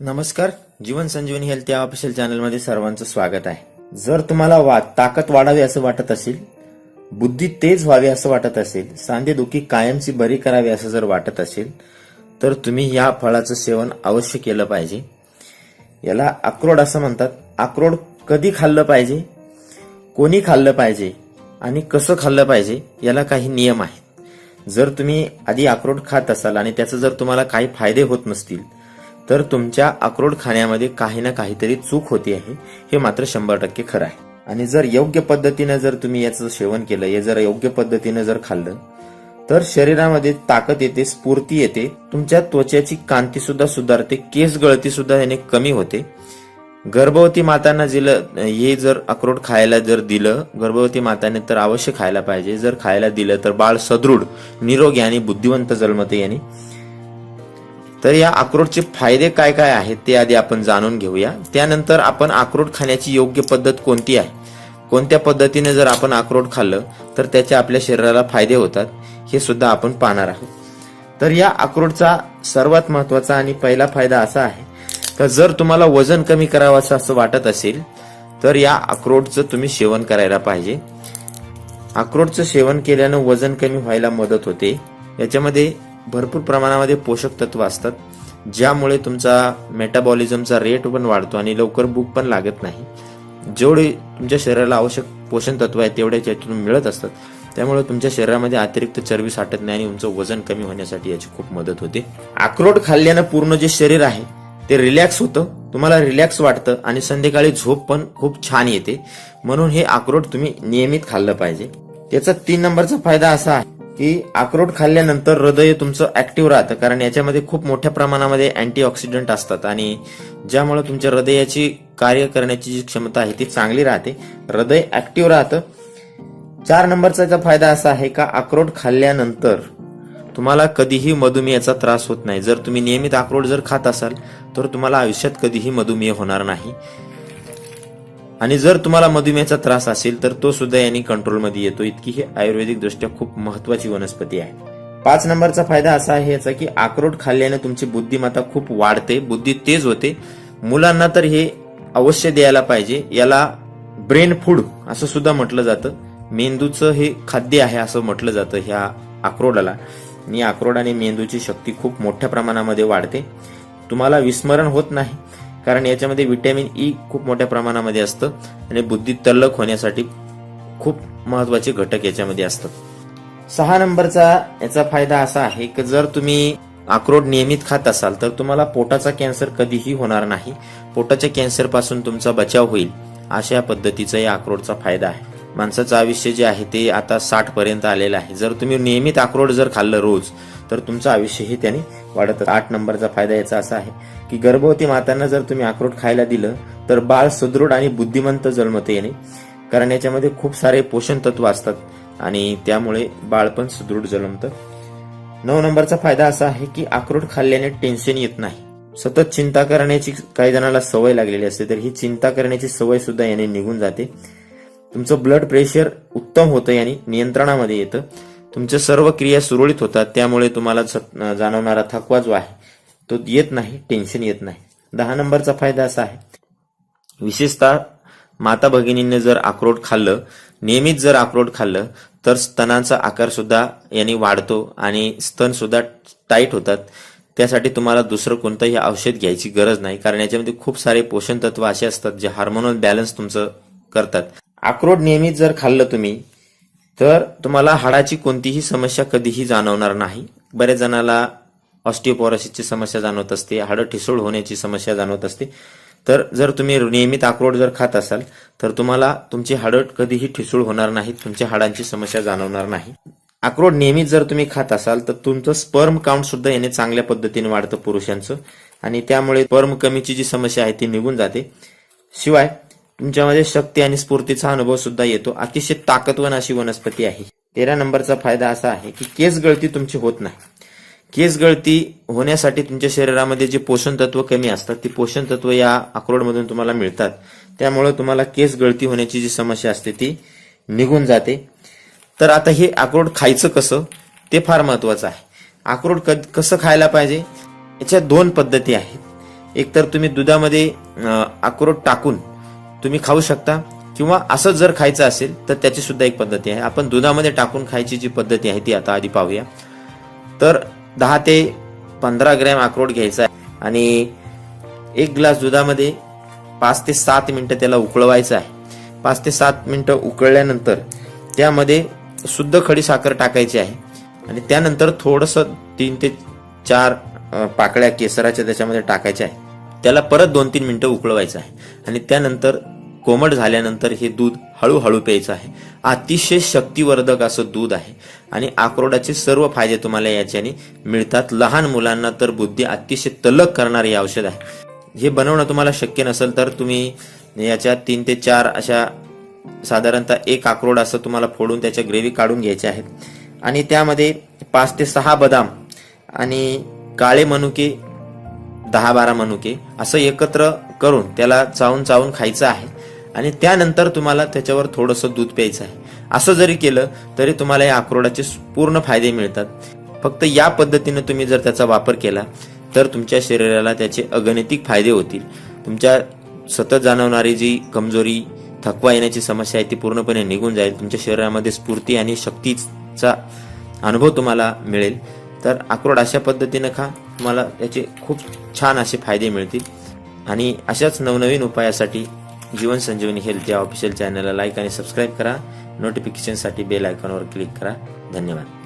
नमस्कार. जीवन संजीवनी हेल्थ या ऑफिशियल चॅनलमध्ये सर्वांचं स्वागत आहे. जर तुम्हाला ताकद वाढावी असं वाटत असेल, बुद्धी तेज व्हावी असं वाटत असेल, सांधेदुखी कायमची बरी करावी असं जर वाटत असेल, तर तुम्ही या फळाचं सेवन अवश्य केलं पाहिजे. याला अक्रोड असं म्हणतात. अक्रोड कधी खाल्लं पाहिजे, कोणी खाल्लं पाहिजे आणि कसं खाल्लं पाहिजे याला काही नियम आहेत. जर तुम्ही आधी अक्रोड खात असाल आणि त्याचे जर तुम्हाला काही फायदे होत नसतील, तर तुमच्या अक्रोड खाण्यामध्ये काही ना काहीतरी चूक होती आहे, हे मात्र 100% खरं आहे. आणि जर योग्य पद्धतीने जर तुम्ही याचं सेवन केलं, हे जर योग्य पद्धतीने जर खाल्लं, तर शरीरामध्ये ताकद येते, स्फूर्ती येते, तुमच्या त्वचेची कांती सुद्धा सुधारते, केस गळती सुद्धा याने कमी होते. गर्भवती मातांना हे जर अक्रोड खायला जर दिलं, गर्भवती माताने तर अवश्य खायला पाहिजे. जर खायला दिलं तर बाळ सदृढ, निरोगी आणि बुद्धिवंत जन्मते याने. तर या अक्रोडचे फायदे काय काय आहेत ते आधी आपण जाणून घेऊया. त्यानंतर आपण अक्रोड खाण्याची योग्य पद्धत कोणती आहे, कोणत्या पद्धतीने जर आपण अक्रोड खाल्लं तर त्याचे आपल्या शरीराला फायदे होतात, हे सुद्धा आपण पाहणार आहोत. तर या अक्रोडचा सर्वात महत्वाचा आणि पहिला फायदा असा आहे तर जर तुम्हाला वजन कमी करावं असं वाटत असेल, तर या अक्रोडचं तुम्ही सेवन करायला पाहिजे. अक्रोडचं सेवन केल्यानं वजन कमी व्हायला मदत होते. याच्यामध्ये भरपूर प्रमाणामध्ये पोषक तत्व असतात, ज्यामुळे तुमचा मेटाबॉलिझमचा रेट पण वाढतो आणि लवकर भूक पण लागत नाही. जेवढे तुमच्या शरीराला आवश्यक पोषण तत्व आहे तेवढे यातून मिळत असतात. त्यामुळे तुमच्या शरीरामध्ये अतिरिक्त चरबी साठत नाही आणि तुमचं वजन कमी होण्यासाठी याची खूप मदत होते. अक्रोड खाल्ल्यानं पूर्ण जे शरीर आहे ते रिलॅक्स होतं, तुम्हाला रिलॅक्स वाटतं आणि संध्याकाळी झोप पण खूप छान येते. म्हणून हे अक्रोड तुम्ही नियमित खाल्लं पाहिजे. त्याचा 3 नंबरचा फायदा असा आहे की अक्रोड खाल्ल्यानंतर हृदय तुमचं ऍक्टिव्ह राहतं, कारण याच्यामध्ये खूप मोठ्या प्रमाणामध्ये अँटीऑक्सिडंट असतात आणि ज्यामुळे तुमच्या हृदयाची कार्य करण्याची जी क्षमता आहे ती चांगली राहते, हृदय ऍक्टिव्ह राहतं. 4 नंबरचा फायदा असा आहे का अक्रोड खाल्ल्यानंतर तुम्हाला कधीही मधुमेहाचा त्रास होत नाही. जर तुम्ही नियमित अक्रोड जर खात असाल तर तुम्हाला आयुष्यात कधीही मधुमेह होणार नाही. आणि जर तुम्हाला मधुमेहाचा त्रास असेल तर तो सुद्धा यांनी कंट्रोलमध्ये येतो. इतकी ही आयुर्वेदिक दृष्ट्या खूप महत्वाची वनस्पती आहे. 5 नंबरचा फायदा असा आहे याचा की अक्रोड खाल्ल्याने तुमची बुद्धिमत्ता खूप वाढते, बुद्धी तेज होते. मुलांना तर हे अवश्य द्यायला पाहिजे. याला ब्रेन फूड असं सुद्धा म्हटलं जातं. मेंदूचं हे खाद्य आहे असं म्हटलं जातं ह्या अक्रोडाला. आणि अक्रोडाने मेंदूची शक्ती खूप मोठ्या प्रमाणामध्ये वाढते. तुम्हाला विस्मरण होत नाही, कारण याच्यामध्ये व्हिटॅमिन ई खूप मोठ्या प्रमाणामध्ये असतं आणि बुद्धी तल्लख होण्यासाठी खूप महत्वाचे घटक याच्यामध्ये असतात. 6 नंबरचा याचा फायदा असा आहे की जर तुम्ही अक्रोड नियमित खात असाल तर तुम्हाला पोटाचा कॅन्सर कधीही होणार नाही. पोटाच्या कॅन्सर पासून तुमचा बचाव होईल, अशा पद्धतीचा या अक्रोडचा फायदा आहे. माणसाचं आयुष्य जे आहे ते आता 60 पर्यंत आलेलं आहे. जर तुम्ही नियमित अक्रोड जर खाल्लं रोज तर तुमचं आयुष्यही त्याने वाढत. 8 नंबरचा फायदा याचा असा आहे की गर्भवती मातांना जर तुम्ही अक्रोड खायला दिलं तर बाळ सदृढ आणि बुद्धिमंत जन्मते याने, कारण याच्यामध्ये खूप सारे पोषण तत्व असतात आणि त्यामुळे बाळ पण सुदृढ जन्मतं. 9 नंबरचा फायदा असा आहे की अक्रोड खाल्ल्याने टेन्शन येत नाही. सतत चिंता करण्याची काही जणांना सवय लागलेली असते, तर ही चिंता करण्याची सवय सुद्धा याने निघून जाते. तुमचं ब्लड प्रेशर उत्तम होतं, याने नियंत्रणामध्ये येतं. तुमच्या सर्व क्रिया सुरळीत होतात, त्यामुळे तुम्हाला जाणवणारा थकवा जो आहे तो येत नाही, टेन्शन येत नाही. 10 नंबरचा फायदा असा आहे, विशेषतः माता भगिनींनी जर अक्रोड खाल्लं, नियमित जर अक्रोड खाल्लं तर स्तनांचा आकार सुद्धा याने वाढतो आणि स्तन सुद्धा टाईट होतात. त्यासाठी तुम्हाला दुसरं कोणतंही औषध घ्यायची गरज नाही, कारण याच्यामध्ये खूप सारे पोषण तत्व असे असतात जे हार्मोनल बॅलन्स तुमचं करतात. अक्रोड नियमित जर खाल्लं तुम्ही तर तुम्हाला हाडाची कोणतीही समस्या कधीही जाणवणार नाही. बऱ्याच जणाला ऑस्टिओपोरोसिसची समस्या जाणवत असते, हाडं ठिसूळ होण्याची समस्या जाणवत असते. तर जर तुम्ही नियमित अक्रोड जर खात असाल तर तुम्हाला तुमची हाडं कधीही ठिसूळ होणार नाहीत, तुमच्या हाडांची समस्या जाणवणार नाही. अक्रोड नियमित जर तुम्ही खात असाल तर तुमचं स्पर्म काउंट सुद्धा याने चांगल्या पद्धतीने वाढतं पुरुषांचं, आणि त्यामुळे स्पर्म कमीची जी समस्या आहे ती निघून जाते. शिवाय तुमच्यामध्ये शक्ती आणि स्फूर्तीचा अनुभव सुद्धा येतो. अतिशय ताकदवान अशी वनस्पती आहे. 13 नंबरचा फायदा असा आहे की केस गळती तुमची होत नाही. केस गळती होण्यासाठी तुमच्या शरीरामध्ये जे पोषण तत्व कमी असतात ते पोषण तत्व या अक्रोडमधून तुम्हाला मिळतात. त्यामुळे तुम्हाला केस गळती होण्याची जी समस्या असते ती निघून जाते. तर आता हे अक्रोड खायचं कसं ते फार महत्वाचं आहे. अक्रोड कसं खायला पाहिजे याच्या 2 पद्धती आहेत. एकतर तुम्ही दुधामध्ये अक्रोड टाकून तुम्ही खाऊ शकता, किंवा असं जर खायचं असेल तर त्याची सुद्धा एक पद्धती आहे. आपण दुधामध्ये टाकून खायची जी पद्धती आहे ती आता आधी पाहूया. तर 10 ते 15 ग्रॅम अक्रोड घ्यायचा आहे आणि 1 ग्लास दुधामध्ये 5 ते 7 मिनिटं त्याला उकळवायचं आहे. 5 ते 7 मिनिटं उकळल्यानंतर त्यामध्ये शुद्ध खडी साखर टाकायची आहे आणि त्यानंतर थोडंसं 3 ते 4 पाकळ्या केसराच्या त्याच्यामध्ये टाकायच्या आहे. त्याला परत 2-3 मिनिटं उकळवायचं आहे आणि त्यानंतर कोमट झाल्यानंतर हे दूध हळूहळू प्यायचं आहे. अतिशय शक्तिवर्धक असं दूध आहे आणि अक्रोडाचे सर्व फायदे तुम्हाला याच्याने मिळतात. लहान मुलांना तर बुद्धी अतिशय तल्लख करणारे हे औषध आहे. हे बनवणं तुम्हाला शक्य नसेल तर तुम्ही याच्या 3 ते 4 अशा साधारणतः 1 अक्रोड असं तुम्हाला फोडून त्याच्या ग्रेव्ही काढून घ्यायच्या आहेत आणि त्यामध्ये 5 ते 6 बदाम आणि काळे मनुके 10-12 मनुके असं एकत्र करून त्याला चावून खायचं आहे आणि त्यानंतर तुम्हाला त्याच्यावर थोडंसं दूध प्यायचं आहे. असं जरी केलं तरी तुम्हाला या अक्रोडाचे पूर्ण फायदे मिळतात. फक्त या पद्धतीने तुम्ही जर त्याचा वापर केला तर तुमच्या शरीराला त्याचे अगणितिक फायदे होतील. तुमच्या सतत जाणवणारी जी कमजोरी, थकवा येण्याची समस्या आहे ती पूर्णपणे निघून जाईल. तुमच्या शरीरामध्ये स्फूर्ती आणि शक्तीचा अनुभव तुम्हाला मिळेल. तर अक्रोड अशा पद्धतीने खा, तुम्हाला याचे खूप छान असे फायदे मिळतील. आणि अशाच नवनवीन उपायासाठी जीवन संजीवनी हेल्थ या ऑफिशियल चॅनलला लाईक आणि सबस्क्राईब करा. नोटिफिकेशनसाठी बेल आयकॉनवर क्लिक करा. धन्यवाद.